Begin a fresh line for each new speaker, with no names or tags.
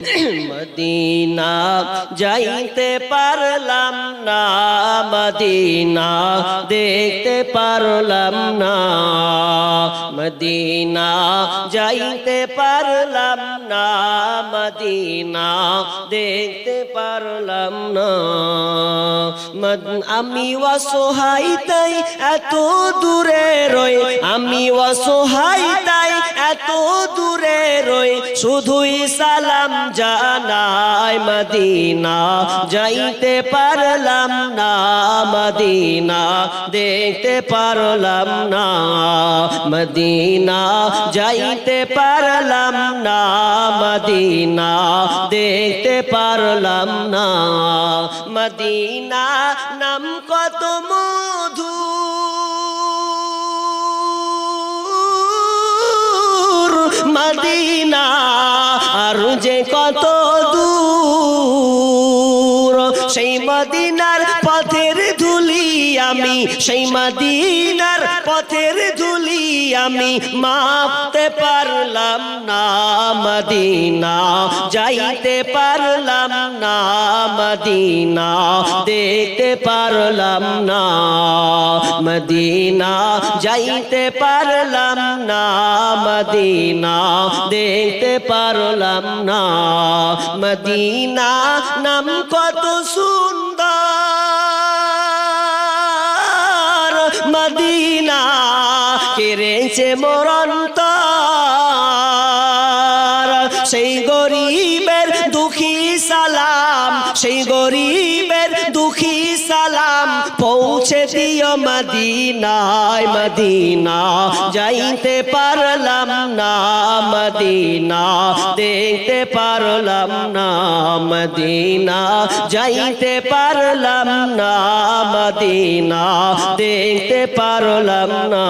Medina যাইতে পারলাম না, মদিনা দেখতে পারলাম না, মদিনা যাইতে পারলাম না, মদিনা দেখতে পারলাম না। আমি অসহায় তাই এত দূরে রই, আমি অসহায় তাই এত দূরে রই, শুধুই সালাম জানাই। মদিনা যাইতে পারলাম না, মদিনা দেখতে পারলাম না, মদিনা যাইতে পারলাম না, মদিনা দেখতে পারলাম না। মদিনা নাম কত মধু, মদিনা আর যে কত দূর, সেই মদিনার পথের ধুলি আমি, সেই মদিনার পথের ধুলি আমি মাপতে পারলাম না। মদিনা যাইতে পারলাম না, মদিনা দেখতে পারলাম না, মদিনা যাইতে পারলাম না, মদিনা দেখতে পারলাম না। মদিনা নাম কত সুন্দর, মদিনা কেড়েছে মোর অন্তর, সেই গরিবের দুঃখী সালাম, সেই গরিবের দুঃখী সালাম পৌঁছে দিও মদিনায়। মদিনা যাইতে পারলাম না, মদিনা দেখতে পারলাম না, মদিনা যাইতে পারলাম না, মদিনা দেখতে পারলাম না।